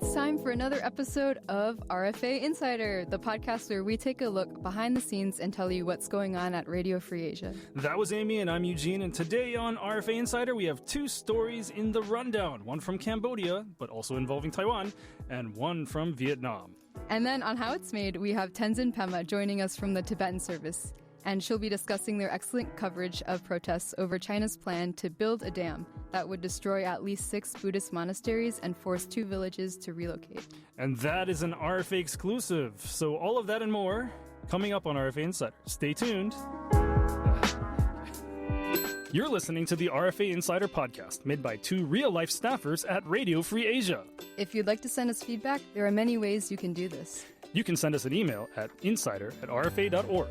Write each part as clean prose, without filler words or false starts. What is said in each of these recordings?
It's time for another episode of RFA Insider, the podcast where we take a look behind the scenes and tell you what's going on at Radio Free Asia. That was Amy, and I'm Eugene, and today on RFA Insider we have two stories in the rundown, one from Cambodia, but also involving Taiwan, and one from Vietnam. And then on How It's Made, we have Tenzin Pema joining us from the Tibetan service, and she'll be discussing their excellent coverage of protests over China's plan to build a dam that would destroy at least 6 Buddhist monasteries and force 2 villages to relocate. And that is an RFA exclusive. So all of that and more coming up on RFA Insider. Stay tuned. You're listening to the RFA Insider podcast, made by 2 real-life staffers at Radio Free Asia. If you'd like to send us feedback, there are many ways you can do this. You can send us an email at insider@rfa.org.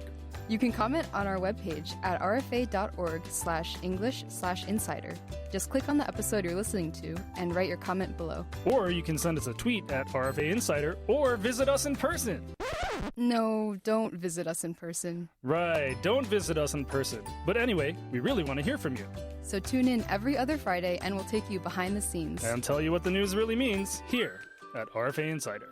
You can comment on our webpage at rfa.org/English/insider. Just click on the episode you're listening to and write your comment below. Or you can send us a tweet at RFA Insider or visit us in person. No, don't visit us in person. Right, don't visit us in person. But anyway, we really want to hear from you. So tune in every other Friday and we'll take you behind the scenes. And tell you what the news really means here at RFA Insider.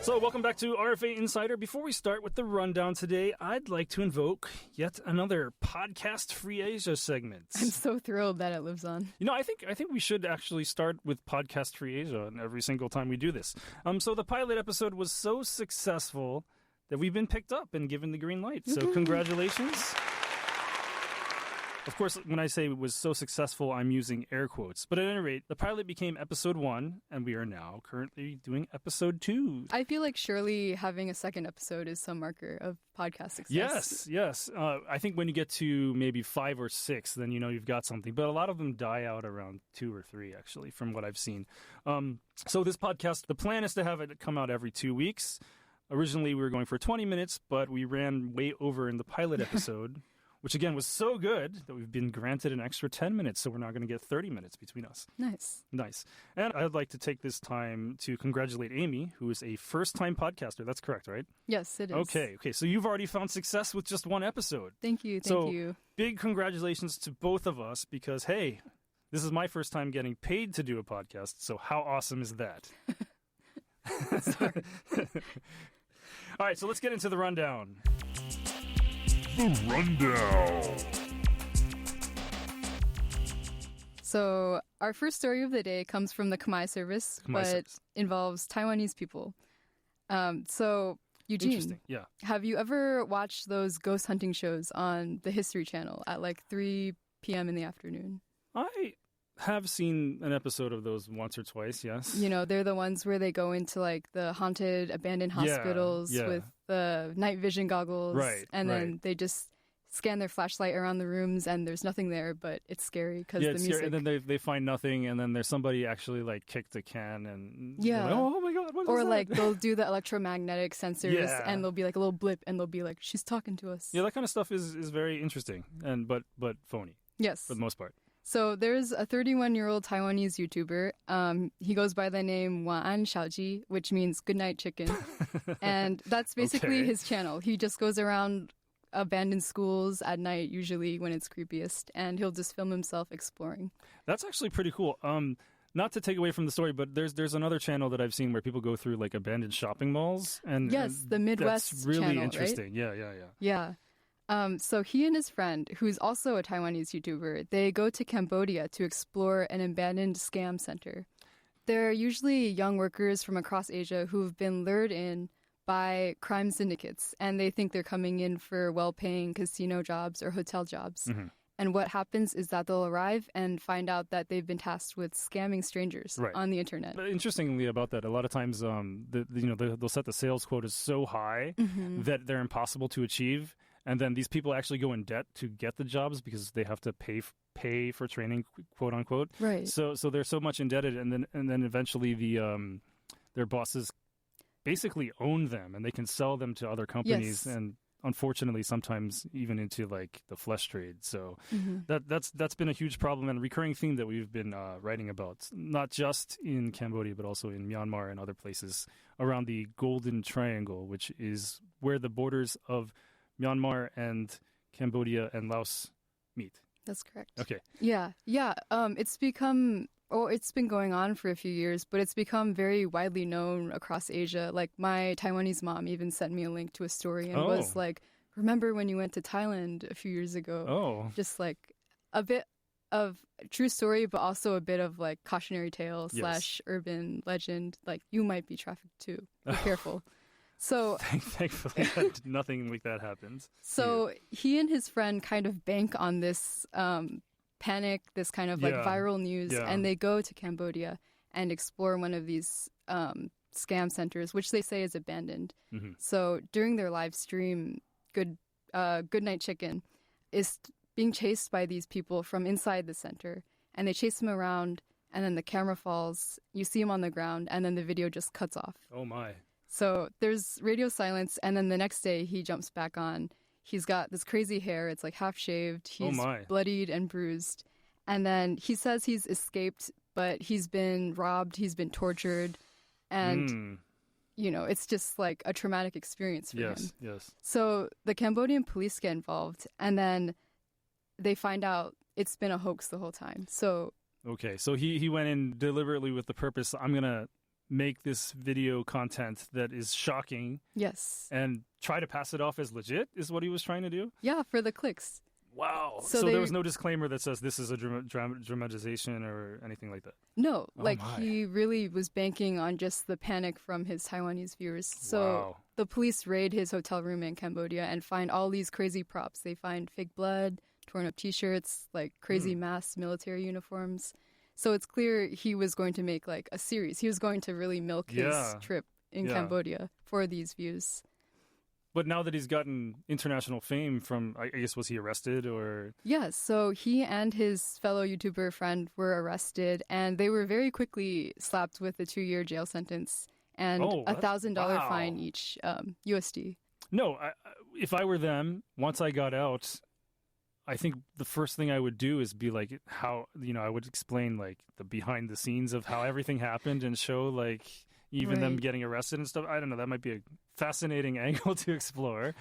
So welcome back to RFA Insider. Before we start with the rundown today, I'd like to invoke yet another Podcast Free Asia segment. I'm so thrilled that it lives on. You know, I think we should actually start with Podcast Free Asia every single time we do this. So the pilot episode was so successful that we've been picked up and given the green light. So congratulations. Of course, when I say it was so successful, I'm using air quotes. But at any rate, the pilot became episode 1, and we are now currently doing episode 2. I feel like surely having a second episode is some marker of podcast success. Yes. I think when you get to maybe 5 or 6, then you know you've got something. But a lot of them die out around 2 or 3, actually, from what I've seen. So this podcast, the plan is to have it come out every 2 weeks. Originally, we were going for 20 minutes, but we ran way over in the pilot episode. Which, again, was so good that we've been granted an extra 10 minutes, so we're now going to get 30 minutes between us. Nice. And I'd like to take this time to congratulate Amy, who is a first-time podcaster. That's correct, right? Yes, it is. Okay. So you've already found success with just one episode. Thank you. So big congratulations to both of us because, hey, this is my first time getting paid to do a podcast, so how awesome is that? Sorry. All right, so let's get into the rundown. The rundown. So our first story of the day comes from the Khmer service, involves Taiwanese people. So Eugene, have you ever watched those ghost hunting shows on the History Channel at like 3 p.m. in the afternoon? I have seen an episode of those once or twice, yes. You know, they're the ones where they go into like the haunted, abandoned hospitals with the night vision goggles. Right. And then they just scan their flashlight around the rooms and there's nothing there, but it's scary because the music. Scary. And then they find nothing and then there's somebody actually like kicked a can and like, oh my God, what is or that? like they'll do the electromagnetic sensors and there'll be like a little blip and they'll be like, she's talking to us. Yeah, that kind of stuff is very interesting but phony. Yes. For the most part. So there's a 31-year-old Taiwanese YouTuber. He goes by the name Waan Xiaoji, which means good night chicken. And that's basically his channel. He just goes around abandoned schools at night, usually when it's creepiest, and he'll just film himself exploring. That's actually pretty cool. Not to take away from the story, but there's another channel that I've seen where people go through like abandoned shopping malls. And the Midwest that's really channel, interesting. Right? Yeah. So he and his friend, who's also a Taiwanese YouTuber, they go to Cambodia to explore an abandoned scam center. They're usually young workers from across Asia who've been lured in by crime syndicates, and they think they're coming in for well-paying casino jobs or hotel jobs. Mm-hmm. And what happens is that they'll arrive and find out that they've been tasked with scamming strangers on the internet. But interestingly about that, a lot of times they'll set the sales quotas so high that they're impossible to achieve. And then these people actually go in debt to get the jobs because they have to pay for training, quote unquote. Right. So they're so much indebted, and then eventually their bosses basically own them, and they can sell them to other companies. Yes. And unfortunately, sometimes even into like the flesh trade. So that's been a huge problem and a recurring theme that we've been writing about, not just in Cambodia, but also in Myanmar and other places around the Golden Triangle, which is where the borders of Myanmar and Cambodia and Laos meet. That's correct. Okay. Yeah. It's been going on for a few years, but it's become very widely known across Asia. Like my Taiwanese mom even sent me a link to a story and was like, remember when you went to Thailand a few years ago? Oh. Just like a bit of true story, but also a bit of like cautionary tale / urban legend. Like you might be trafficked too. Be careful. So thankfully, nothing like that happens. So he and his friend kind of bank on this panic, this kind of like viral news, and they go to Cambodia and explore one of these scam centers, which they say is abandoned. Mm-hmm. So during their live stream, Good Night Chicken is being chased by these people from inside the center, and they chase him around, and then the camera falls, you see him on the ground, and then the video just cuts off. Oh my. So there's radio silence, and then the next day he jumps back on. He's got this crazy hair. It's like half shaved. He's bloodied and bruised. And then he says he's escaped, but he's been robbed. He's been tortured. And, you know, it's just like a traumatic experience for him. Yes. So the Cambodian police get involved, and then they find out it's been a hoax the whole time. So okay, so he went in deliberately with the purpose, I'm going to make this video content that is shocking. Yes. And try to pass it off as legit is what he was trying to do? Yeah, for the clicks. Wow. So there was no disclaimer that says this is a dramatization or anything like that? No. He really was banking on just the panic from his Taiwanese viewers. So the police raid his hotel room in Cambodia and find all these crazy props. They find fake blood, torn up T-shirts, like crazy mass military uniforms. So it's clear he was going to make like a series. He was going to really milk his trip in Cambodia for these views. But now that he's gotten international fame from, I guess, was he arrested or? Yes. So he and his fellow YouTuber friend were arrested, and they were very quickly slapped with a 2-year jail sentence and $1,000 fine each, USD. No, if I were them, once I got out, I think the first thing I would do is be like, how, you know, I would explain like the behind the scenes of how everything happened and show like even them getting arrested and stuff. I don't know. That might be a fascinating angle to explore.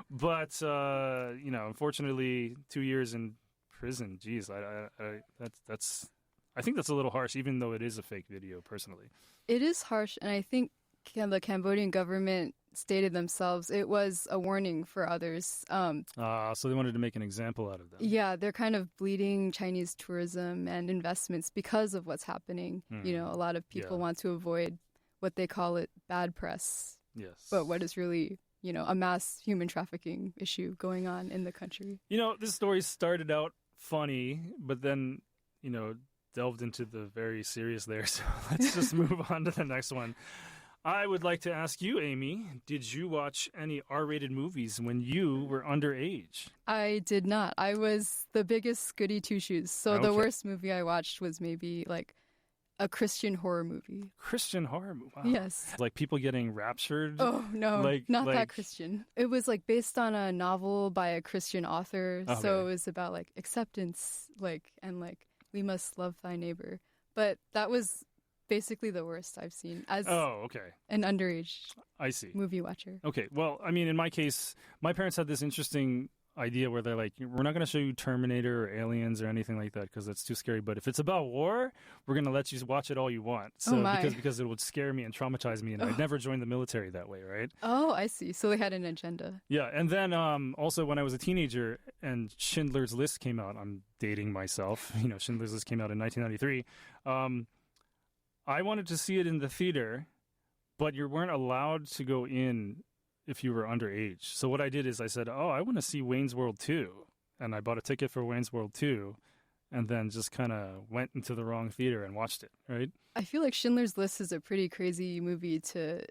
But, you know, unfortunately, 2 years in prison, geez, I think that's a little harsh, even though it is a fake video, personally. It is harsh. And I think the Cambodian government stated themselves it was a warning for others. So they wanted to make an example out of them. Yeah, they're kind of bleeding Chinese tourism and investments because of what's happening. You know, a lot of people want to avoid what they call it bad press. Yes. But what is really, you know, a mass human trafficking issue going on in the country. You know, this story started out funny, but then, you know, delved into the very serious there. So let's just move on to the next one. I would like to ask you, Amy, did you watch any R-rated movies when you were underage? I did not. I was the biggest goody two-shoes. So the worst movie I watched was maybe like a Christian horror movie. Christian horror movie? Wow. Yes. Like people getting raptured? Oh, no, not that Christian. It was like based on a novel by a Christian author. Okay. So it was about like acceptance, like, and like, we must love thy neighbor. But that was basically the worst I've seen as an underage movie watcher. Okay, well, I mean, in my case, my parents had this interesting idea where they're like, we're not going to show you Terminator or Aliens or anything like that because that's too scary. But if it's about war, we're going to let you watch it all you want. So because it would scare me and traumatize me, and I'd never joined the military that way, right? Oh, I see. So they had an agenda. Yeah, and then also when I was a teenager and Schindler's List came out, I'm dating myself. You know, Schindler's List came out in 1993. I wanted to see it in the theater, but you weren't allowed to go in if you were underage. So what I did is I said, I want to see Wayne's World 2. And I bought a ticket for Wayne's World 2 and then just kind of went into the wrong theater and watched it, right? I feel like Schindler's List is a pretty crazy movie to,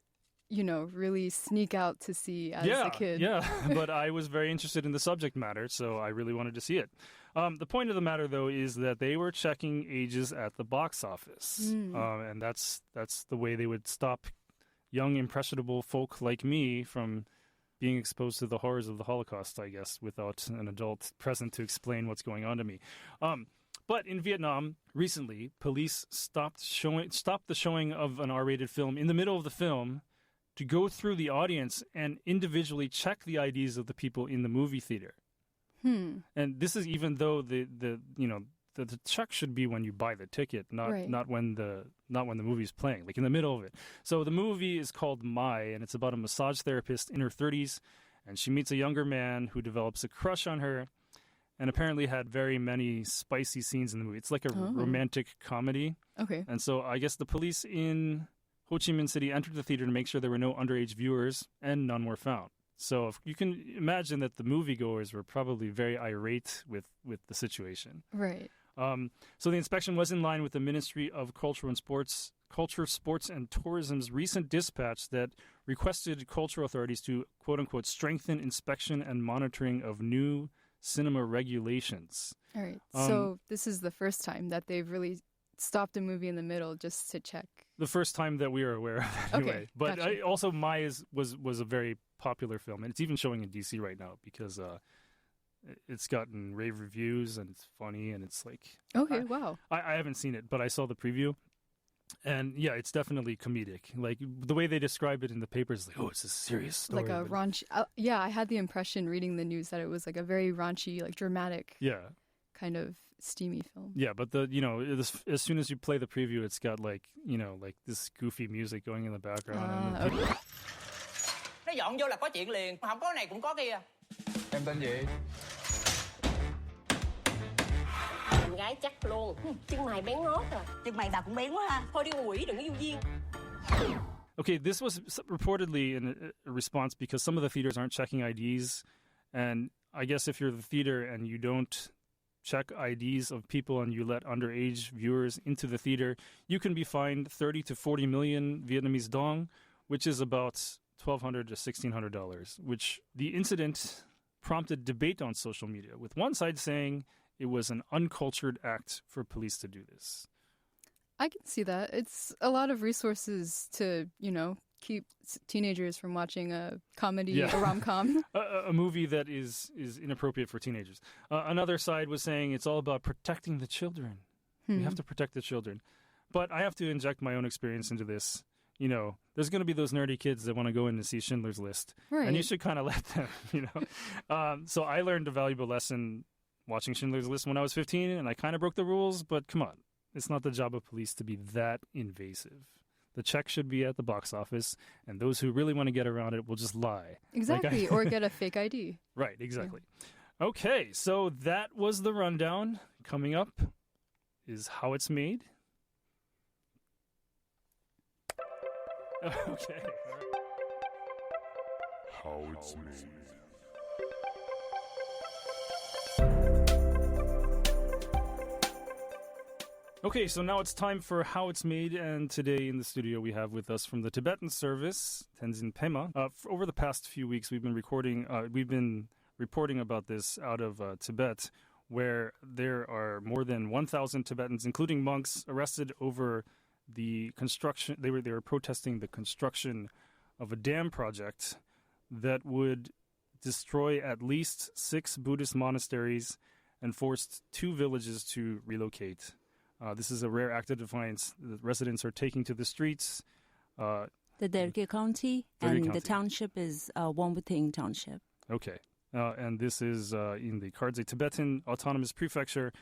you know, really sneak out to see as a kid. Yeah, but I was very interested in the subject matter, so I really wanted to see it. The point of the matter, though, is that they were checking ages at the box office. And that's the way they would stop young, impressionable folk like me from being exposed to the horrors of the Holocaust, I guess, without an adult present to explain what's going on to me. But in Vietnam, recently, police stopped the showing of an R-rated film in the middle of the film to go through the audience and individually check the IDs of the people in the movie theater. And this is even though the check should be when you buy the ticket, not when the movie's playing, like in the middle of it. So the movie is called Mai, and it's about a massage therapist in her 30s, and she meets a younger man who develops a crush on her, and apparently had very many spicy scenes in the movie. It's like a romantic comedy. Okay. And so I guess the police in Ho Chi Minh City entered the theater to make sure there were no underage viewers, and none were found. So if you can imagine that the moviegoers were probably very irate with the situation. Right. So the inspection was in line with the Ministry of Culture, Sports and Tourism's recent dispatch that requested cultural authorities to, quote-unquote, strengthen inspection and monitoring of new cinema regulations. All right. So this is the first time that they've really stopped a movie in the middle just to check. The first time that we are aware of, anyway. Okay, But gotcha. Also, Mai was a very popular film, and it's even showing in DC right now because it's gotten rave reviews, and it's funny, and it's like... Okay, wow. I haven't seen it, but I saw the preview. And yeah, it's definitely comedic. Like the way they describe it in the papers, like, oh, it's a serious story. Like a raunchy. I had the impression reading the news that it was like a very raunchy, like dramatic, kind of steamy film. Yeah, but as soon as you play the preview, it's got like this goofy music going in the background. Okay. Nó dọn vô là có chuyện liền, không có này cũng có kia. Em tên gì? Em gái chắc luôn, chân mày bén ngót à. Chân mày bà cũng bén quá ha. Thôi đi ngủ đừng có vô duyên. Okay, this was reportedly a response because some of the theaters aren't checking IDs, and I guess if you're the theater and you don't check IDs of people and you let underage viewers into the theater, you can be fined 30 to 40 million Vietnamese dong, which is about $1,200 to $1,600, which the incident prompted debate on social media, with one side saying it was an uncultured act for police to do this. I can see that. It's a lot of resources to, keep teenagers from watching a comedy, a rom-com. a movie that is inappropriate for teenagers. Another side was saying it's all about protecting the children. We have to protect the children. But I have to inject my own experience into this. There's going to be those nerdy kids that want to go in to see Schindler's List. Right. And you should kind of let them, So I learned a valuable lesson watching Schindler's List when I was 15, and I kind of broke the rules, but come on. It's not the job of police to be that invasive. The check should be at the box office, and those who really want to get around it will just lie. Exactly, or get a fake ID. Right, exactly. Yeah. Okay, so that was the rundown. Coming up is how it's made. Okay. How it's made. Okay, so now it's time for How It's Made, and today in the studio we have with us from the Tibetan service, Tenzin Pema. Over the past few weeks, we've been reporting about this out of Tibet, where there are more than 1,000 Tibetans, including monks, arrested over the construction. They were protesting the construction of a dam project that would destroy at least 6 Buddhist monasteries and forced 2 villages to relocate. This is a rare act of defiance. The residents are taking to the streets. The Derge County, the township is Wombuting Township. Okay. And this is in the Kardze Tibetan Autonomous Prefecture.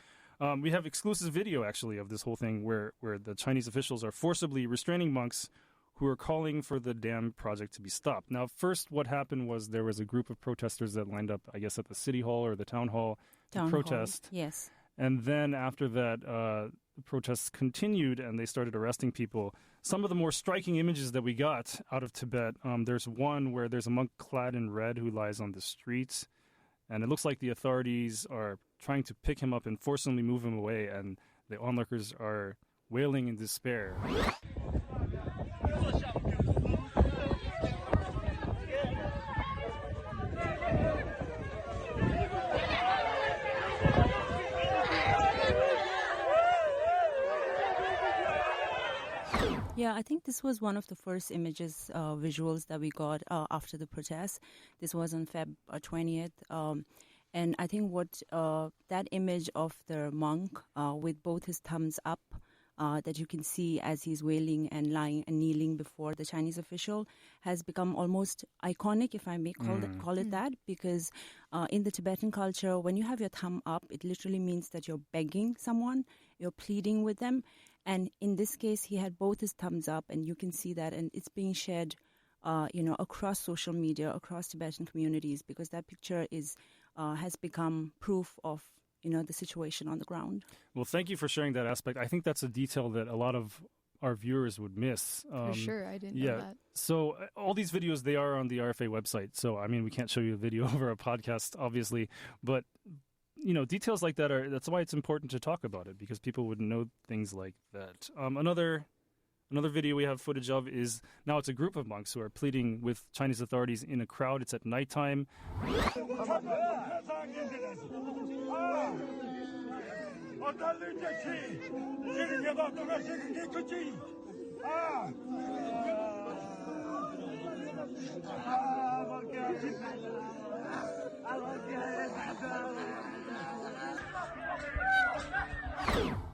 We have exclusive video, actually, of this whole thing where the Chinese officials are forcibly restraining monks who are calling for the dam project to be stopped. Now, first, what happened was there was a group of protesters that lined up, I guess, at the city hall or the town hall to protest. Yes. And then after that, the protests continued and they started arresting people. Some of the more striking images that we got out of Tibet, there's one where there's a monk clad in red who lies on the streets. And it looks like the authorities are trying to pick him up and forcibly move him away. And the onlookers are wailing in despair. Yeah, I think this was one of the first visuals that we got after the protest. This was on Feb 20th. And I think that image of the monk with both his thumbs up that you can see as he's wailing and lying and kneeling before the Chinese official has become almost iconic, if I may call it that, because in the Tibetan culture, when you have your thumb up, it literally means that you're begging someone, you're pleading with them. And in this case, he had both his thumbs up, and you can see that, and it's being shared across social media, across Tibetan communities, because that picture has become proof of the situation on the ground. Well, thank you for sharing that aspect. I think that's a detail that a lot of our viewers would miss. For sure, I didn't know that. So all these videos, they are on the RFA website. So, I mean, we can't show you a video over a podcast, obviously, but details like that's why it's important to talk about it, because people wouldn't know things like that. Another video we have footage of is, now it's a group of monks who are pleading with Chinese authorities in a crowd. It's at nighttime.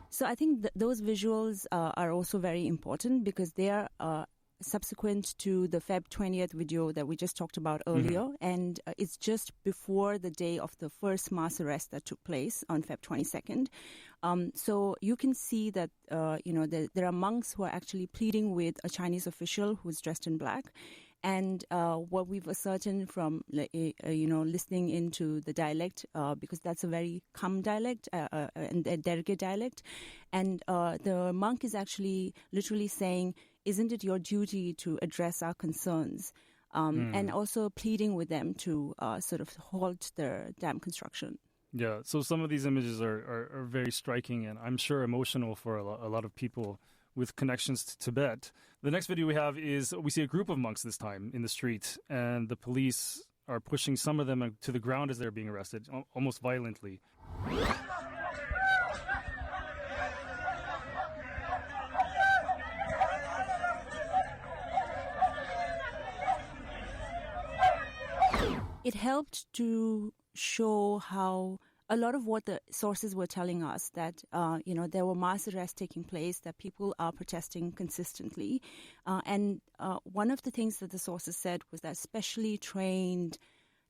So I think those visuals are also very important because they are subsequent to the Feb 20th video that we just talked about earlier. And it's just before the day of the first mass arrest that took place on Feb 22nd. So you can see that, there are monks who are actually pleading with a Chinese official who's dressed in black. And what we've ascertained from, listening into the dialect, because that's a very Kham dialect and a Derge dialect. And the monk is actually literally saying, isn't it your duty to address our concerns? And also pleading with them to sort of halt their dam construction. Yeah, so some of these images are very striking and I'm sure emotional for a lot of people with connections to Tibet. The next video we have is, we see a group of monks this time in the street, and the police are pushing some of them to the ground as they're being arrested, almost violently. It helped to show how a lot of what the sources were telling us, that, there were mass arrests taking place, that people are protesting consistently. And one of the things that the sources said was that specially trained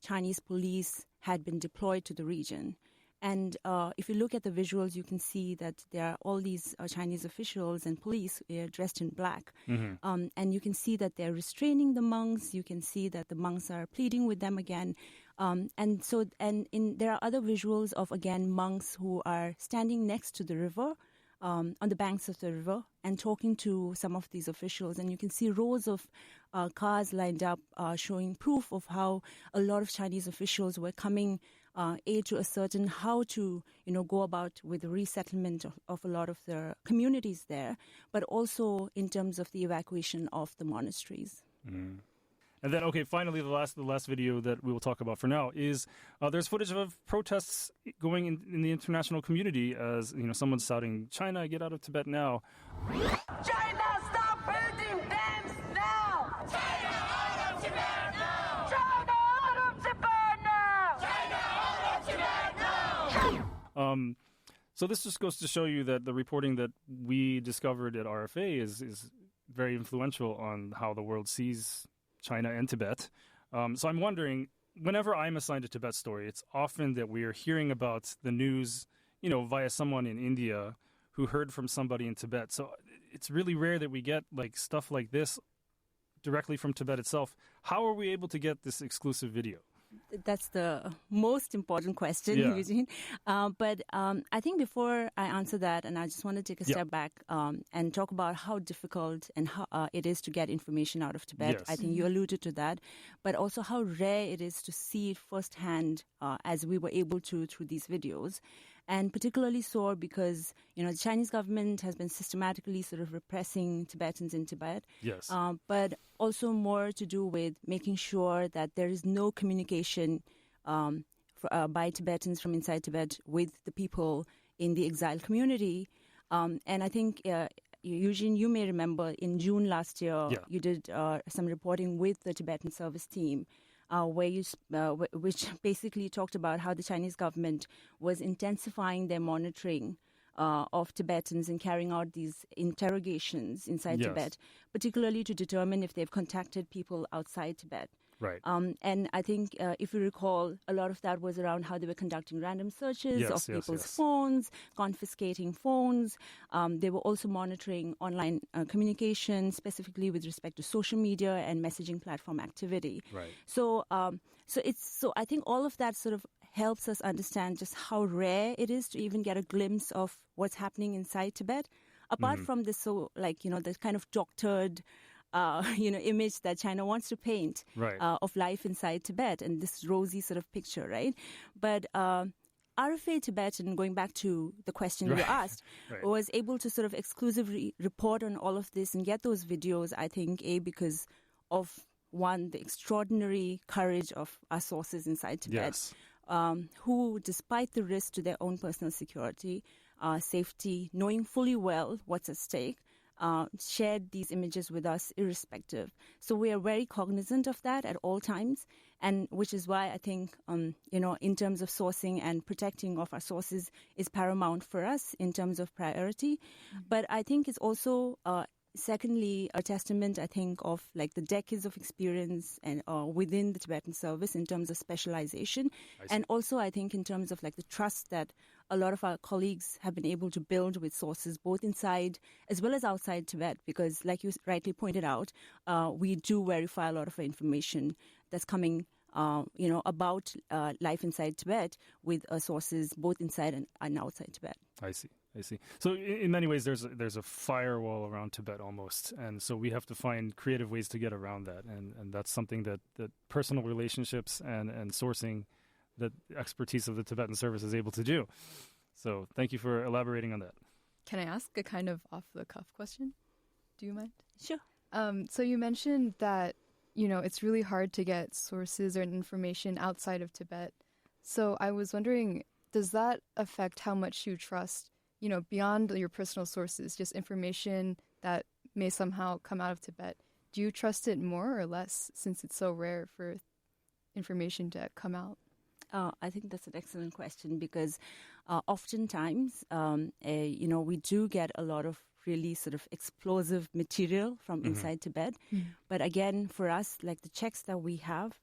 Chinese police had been deployed to the region. And if you look at the visuals, you can see that there are all these Chinese officials and police dressed in black. And you can see that they're restraining the monks. You can see that the monks are pleading with them again. There are other visuals of, again, monks who are standing next to the river, on the banks of the river, and talking to some of these officials. And you can see rows of cars lined up, showing proof of how a lot of Chinese officials were coming to ascertain how to, go about with the resettlement of a lot of the communities there, but also in terms of the evacuation of the monasteries. And then, finally, the last video that we will talk about for now is there's footage of protests going in the international community as, someone's shouting, "China, get out of Tibet now." China, stop building dams now! China, out of Tibet now! China, out of Tibet now! China, out of Tibet now! So this just goes to show you that the reporting that we discovered at RFA is very influential on how the world sees China and Tibet. So I'm wondering, whenever I'm assigned a Tibet story, it's often that we are hearing about the news, via someone in India who heard from somebody in Tibet. So it's really rare that we get stuff like this directly from Tibet itself. How are we able to get this exclusive video? That's the most important question, Eugene. But I think before I answer that, and I just want to take a step back and talk about how difficult and how it is to get information out of Tibet. I think you alluded to that, but also how rare it is to see it firsthand as we were able to through these videos. And particularly so because, the Chinese government has been systematically sort of repressing Tibetans in Tibet. Yes. But also more to do with making sure that there is no communication by Tibetans from inside Tibet with the people in the exiled community. And I think, Eugene, you may remember in June last year, you did some reporting with the Tibetan service team. Which basically talked about how the Chinese government was intensifying their monitoring of Tibetans and carrying out these interrogations inside Yes. Tibet, particularly to determine if they've contacted people outside Tibet. Right. And I think if you recall, a lot of that was around how they were conducting random searches Yes, of yes, people's yes. phones, confiscating phones. They were also monitoring online communication, specifically with respect to social media and messaging platform activity. Right. So I think all of that sort of helps us understand just how rare it is to even get a glimpse of what's happening inside Tibet. Apart from this, the kind of doctored, image that China wants to paint Right. of life inside Tibet and this rosy sort of picture, right? But RFA Tibetan, going back to the question you asked, Right. was able to sort of exclusively report on all of this and get those videos, I think, because of, one, the extraordinary courage of our sources inside Tibet, Yes. who, despite the risk to their own personal security, safety, knowing fully well what's at stake, shared these images with us irrespective. So we are very cognizant of that at all times, and which is why I think, in terms of sourcing and protecting of our sources is paramount for us in terms of priority. But I think it's also secondly, a testament, I think, of like the decades of experience and within the Tibetan service in terms of specialization, and also I think in terms of like the trust that a lot of our colleagues have been able to build with sources both inside as well as outside Tibet. Because, like you rightly pointed out, we do verify a lot of our information that's coming, about life inside Tibet with sources both inside and outside Tibet. I see. So in many ways, there's a firewall around Tibet almost, and so we have to find creative ways to get around that, and that's something that personal relationships and sourcing, that expertise of the Tibetan service is able to do. So thank you for elaborating on that. Can I ask a kind of off-the-cuff question? Do you mind? Sure. So you mentioned that, it's really hard to get sources or information outside of Tibet. So I was wondering, does that affect how much you trust, beyond your personal sources, just information that may somehow come out of Tibet? Do you trust it more or less since it's so rare for information to come out? I think that's an excellent question because oftentimes, we do get a lot of really sort of explosive material from inside Tibet. But again, for us, like the checks that we have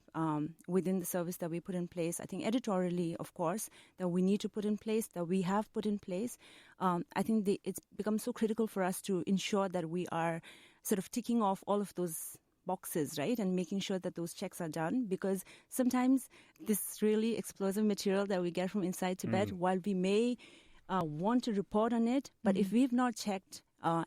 within the service that we put in place, I think editorially, of course, that we need to put in place, that we have put in place, I think it's become so critical for us to ensure that we are sort of ticking off all of those boxes, right? And making sure that those checks are done, because sometimes this really explosive material that we get from inside Tibet, while we may want to report on it, but if we've not checked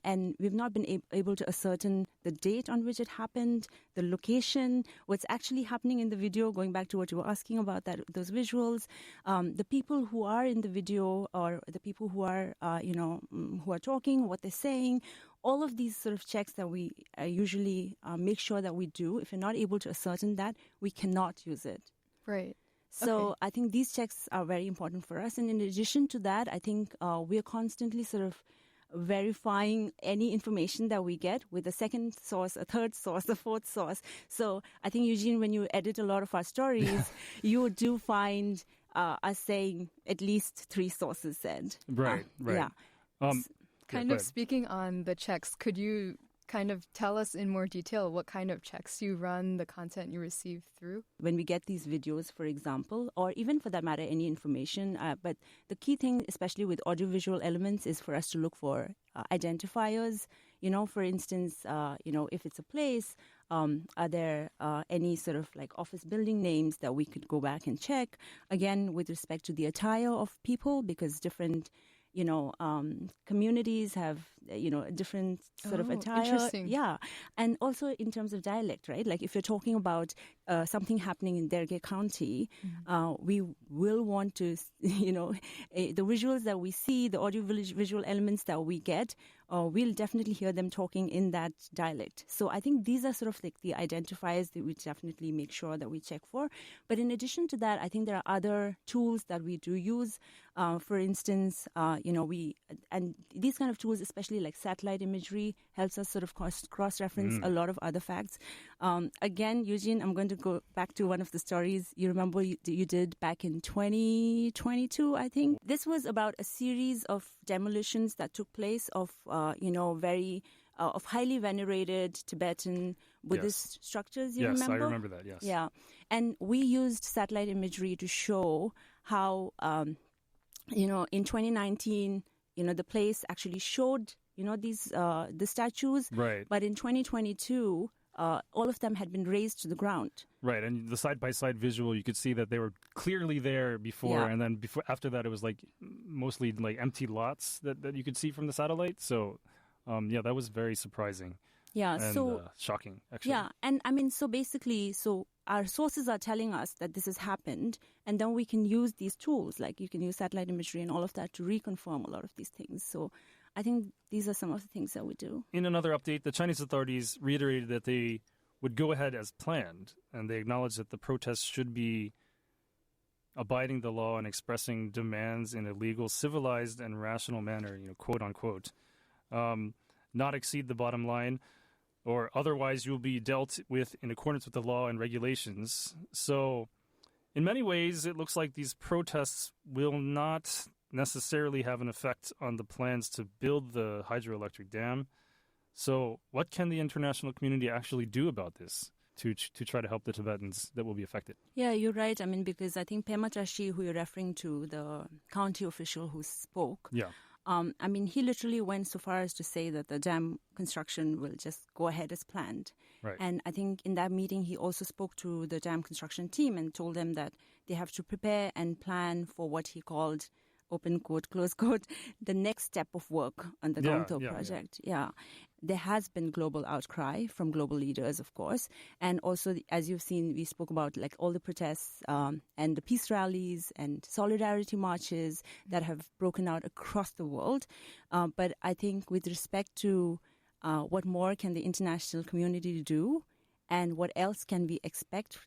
and we've not been able to ascertain the date on which it happened, the location, what's actually happening in the video, going back to what you were asking about, those visuals, the people who are in the video or the people who are, who are talking, what they're saying, all of these sort of checks that we usually make sure that we do. If you're not able to ascertain that, we cannot use it. Right. So Okay. I think these checks are very important for us. And in addition to that, I think we are constantly sort of verifying any information that we get with a second source, a third source, a fourth source. So I think, Eugene, when you edit a lot of our stories, you do find us saying at least 3 sources said. Right. Yeah. Kind go of ahead. speaking on the checks, could you kind of tell us in more detail what kind of checks you run, the content you receive through? When we get these videos, for example, or even for that matter, any information. But the key thing, especially with audiovisual elements, is for us to look for identifiers. For instance, if it's a place, are there any sort of like office building names that we could go back and check? Again, with respect to the attire of people, because different communities have, a different sort of attire. Interesting. Yeah. And also in terms of dialect, right? Like if you're talking about something happening in Derge County, we will want to, the visuals that we see, the audio visual elements that we get we'll definitely hear them talking in that dialect. So I think these are sort of like the identifiers that we definitely make sure that we check for. But in addition to that, I think there are other tools that we do use. For instance, and these kind of tools, especially like satellite imagery, helps us sort of cross-reference a lot of other facts. Again, Eugene, I'm going to go back to one of the stories you remember you did back in 2022, I think. This was about a series of demolitions that took place of, of highly venerated Tibetan Buddhist structures, you remember? Yes, I remember that, yes. Yeah. And we used satellite imagery to show how, in 2019, the place actually showed, these the statues. Right. But in 2022, all of them had been razed to the ground. Right, and the side-by-side visual, you could see that they were clearly there before, and then after that, it was like mostly like empty lots that you could see from the satellite. So, that was very surprising. Yeah, and shocking, actually. Yeah, and I mean, so basically, our sources are telling us that this has happened, and then we can use these tools, like you can use satellite imagery and all of that to reconfirm a lot of these things. So I think these are some of the things that we do. In another update, the Chinese authorities reiterated that they would go ahead as planned, and they acknowledged that the protests should be abiding the law and expressing demands in a legal, civilized, and rational manner, quote unquote, not exceed the bottom line, or otherwise you'll be dealt with in accordance with the law and regulations. So, in many ways, it looks like these protests will not necessarily have an effect on the plans to build the hydroelectric dam. So, what can the international community actually do about this to try to help the Tibetans that will be affected? Yeah, you're right. I mean, because I think Pema Tashi, who you're referring to, the county official who spoke, he literally went so far as to say that the dam construction will just go ahead as planned. Right. And I think in that meeting, he also spoke to the dam construction team and told them that they have to prepare and plan for what he called, open quote, close quote, the next step of work on the Gongto project. Yeah. There has been global outcry from global leaders, of course. And also, as you've seen, we spoke about like all the protests and the peace rallies and solidarity marches that have broken out across the world. But I think with respect to what more can the international community do and what else can we expect,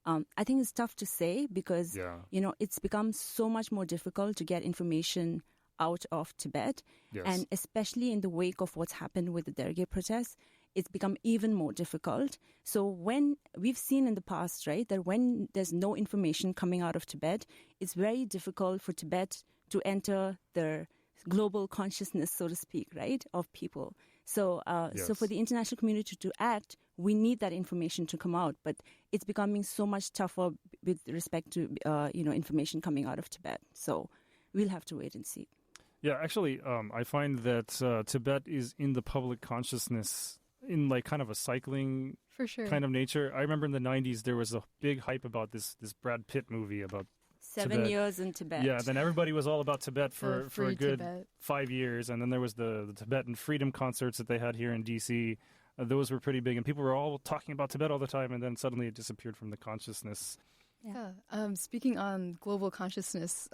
I think it's tough to say because, it's become so much more difficult to get information out of Tibet. Yes. And especially in the wake of what's happened with the Derge protests, it's become even more difficult. So when we've seen in the past, right, that when there's no information coming out of Tibet, it's very difficult for Tibet to enter the global consciousness, so to speak, right, of people. So, so for the international community to act, we need that information to come out. But it's becoming so much tougher with respect to, information coming out of Tibet. So we'll have to wait and see. Yeah, actually, I find that Tibet is in the public consciousness in like kind of a cycling kind of nature. I remember in the 90s there was a big hype about this Brad Pitt movie about 7 years in Tibet. Yeah, then everybody was all about Tibet for a good Tibet. 5 years. And then there was the Tibetan freedom concerts that they had here in D.C. Those were pretty big. And people were all talking about Tibet all the time. And then suddenly it disappeared from the consciousness. Yeah. Speaking on global consciousness,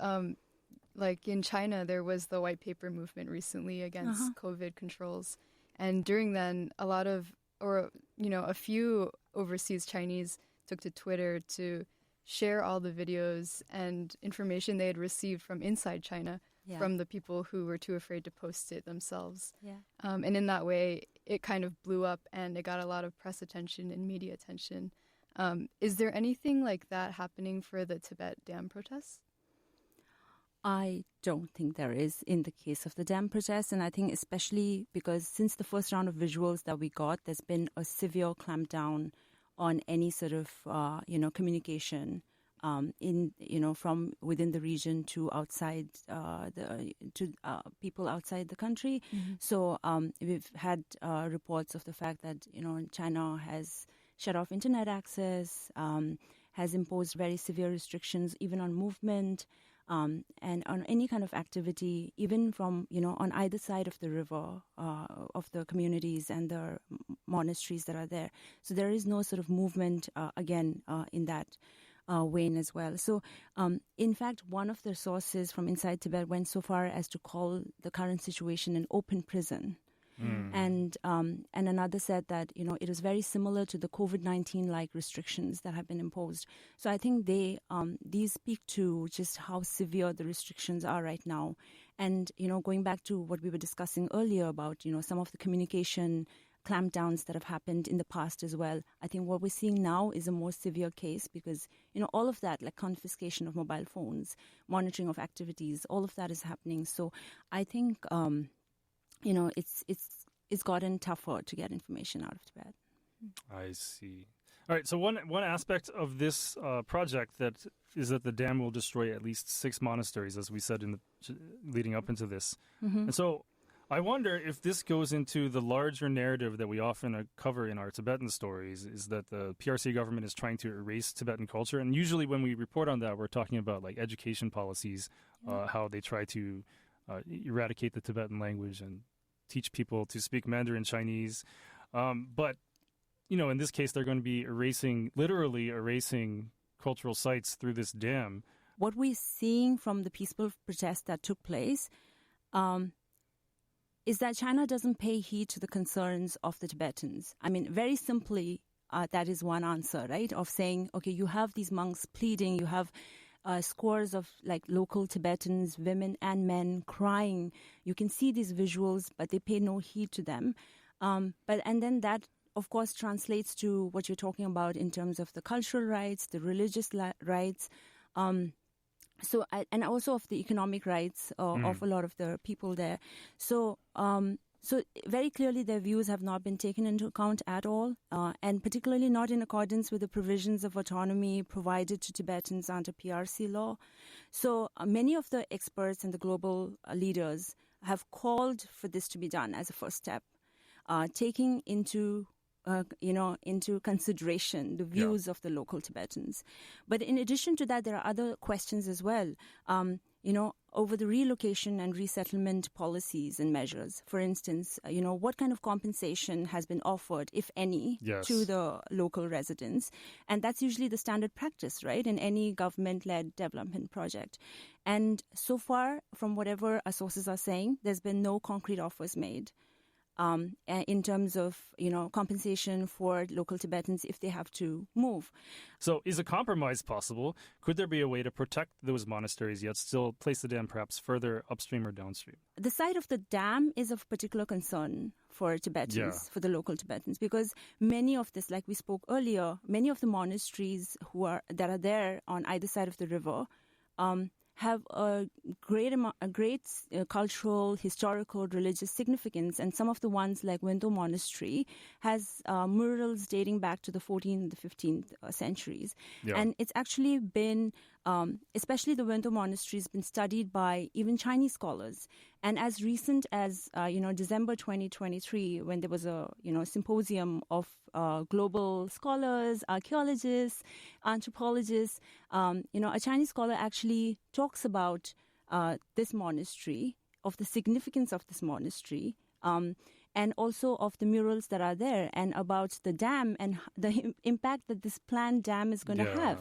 like in China, there was the white paper movement recently against COVID controls. And during then, a few overseas Chinese took to Twitter to share all the videos and information they had received from inside China from the people who were too afraid to post it themselves. Yeah. And in that way, it kind of blew up and it got a lot of press attention and media attention. Is there anything like that happening for the Tibet dam protests? I don't think there is in the case of the dam protests. And I think especially because since the first round of visuals that we got, there's been a severe clampdown on any sort of, communication from within the region to outside people outside the country. Mm-hmm. So we've had reports of the fact that, China has shut off internet access, has imposed very severe restrictions even on movement, and on any kind of activity, even from, on either side of the river, of the communities and the monasteries that are there. So there is no sort of movement, in that vein as well. So, in fact, one of the sources from inside Tibet went so far as to call the current situation an open prison. And another said that, it was very similar to the COVID-19 like restrictions that have been imposed. So I think these speak to just how severe the restrictions are right now. And, going back to what we were discussing earlier about, some of the communication clampdowns that have happened in the past as well. I think what we're seeing now is a more severe case because, all of that, like confiscation of mobile phones, monitoring of activities, all of that is happening. So I think, it's gotten tougher to get information out of Tibet. I see. All right, so one aspect of this project is that the dam will destroy at least 6 monasteries, as we said leading up into this. And so I wonder if this goes into the larger narrative that we often cover in our Tibetan stories, is that the PRC government is trying to erase Tibetan culture. And usually when we report on that, we're talking about like education policies, how they try to eradicate the Tibetan language and teach people to speak Mandarin Chinese. But, in this case, they're going to be literally erasing cultural sites through this dam. What we're seeing from the peaceful protests that took place is that China doesn't pay heed to the concerns of the Tibetans. I mean, very simply, that is one answer, right? Of saying, okay, you have these monks pleading, you have scores of like local Tibetans, women and men crying. You can see these visuals, but they pay no heed to them. And then that, of course, translates to what you're talking about in terms of the cultural rights, the religious rights, and also of the economic rights of a lot of the people there. So very clearly their views have not been taken into account at all, and particularly not in accordance with the provisions of autonomy provided to Tibetans under PRC law. So many of the experts and the global leaders have called for this to be done as a first step, taking into consideration the views of the local Tibetans. But in addition to that, there are other questions as well, over the relocation and resettlement policies and measures. For instance, what kind of compensation has been offered, if any, to the local residents? And that's usually the standard practice, right, in any government-led development project. And so far, from whatever our sources are saying, there's been no concrete offers made in terms of, compensation for local Tibetans if they have to move. So is a compromise possible? Could there be a way to protect those monasteries yet still place the dam perhaps further upstream or downstream? The site of the dam is of particular concern for Tibetans, for the local Tibetans, because many of this, like we spoke earlier, many of the monasteries that are there on either side of the river have a great cultural, historical, religious significance. And some of the ones like Wento Monastery has murals dating back to the 14th and the 15th centuries. Yeah. And it's actually been, especially the Wento Monastery, has been studied by even Chinese scholars. And as recent as, December 2023, when there was a, symposium of global scholars, archaeologists, anthropologists, a Chinese scholar actually talks about this monastery, of the significance of this monastery, and also of the murals that are there, and about the dam and the impact that this planned dam is going to have.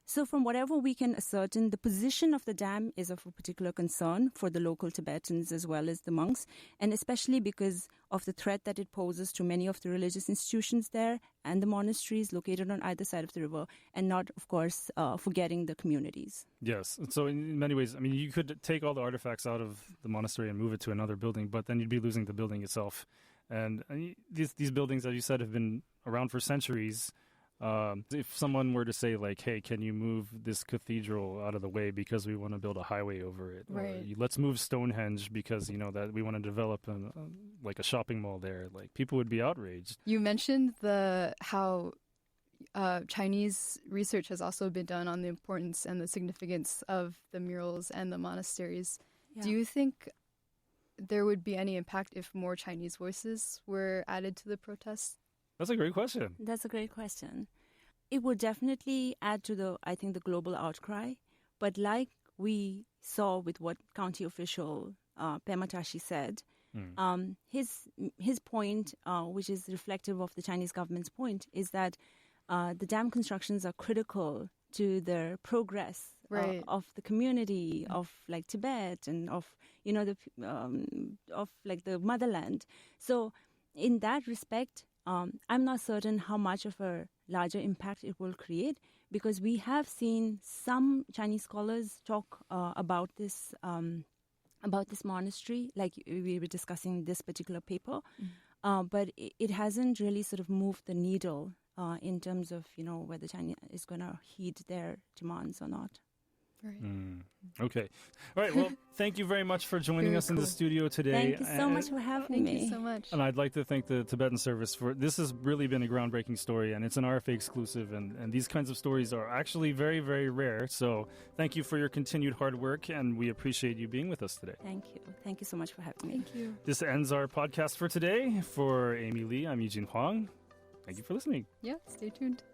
So from whatever we can ascertain, the position of the dam is of a particular concern for the local Tibetans as well as the monks, and especially because of the threat that it poses to many of the religious institutions there and the monasteries located on either side of the river, and not, of course, forgetting the communities. Yes. So in many ways, I mean, you could take all the artifacts out of the monastery and move it to another building, but then you'd be losing the building itself. And these buildings, as you said, have been around for centuries. If someone were to say, like, hey, can you move this cathedral out of the way because we want to build a highway over it? Right. Or let's move Stonehenge because, that we want to develop a shopping mall there. Like, people would be outraged. You mentioned how Chinese research has also been done on the importance and the significance of the murals and the monasteries. Yeah. Do you think there would be any impact if more Chinese voices were added to the protests? That's a great question. That's a great question. It would definitely add to the global outcry. But like we saw with what county official Pema Tashi said, his point, which is reflective of the Chinese government's point, is that the dam constructions are critical to their progress Right. of the community of like Tibet and of of like the motherland. So in that respect, I'm not certain how much of a larger impact it will create, because we have seen some Chinese scholars talk about this monastery, like we were discussing this particular paper, but it hasn't really sort of moved the needle in terms of whether China is going to heed their demands or not. Right. Okay. All right. Well, thank you very much for joining Very us in the cool. studio today. Thank you so much for having me. Thank you so much. And I'd like to thank the Tibetan Service for this. Has really been a groundbreaking story, and it's an RFA exclusive. And these kinds of stories are actually very, very rare. So thank you for your continued hard work, and we appreciate you being with us today. Thank you. Thank you so much for having me. Thank you. This ends our podcast for today. For Amy Lee, I'm Eugene Huang. Thank you for listening. Yeah, stay tuned.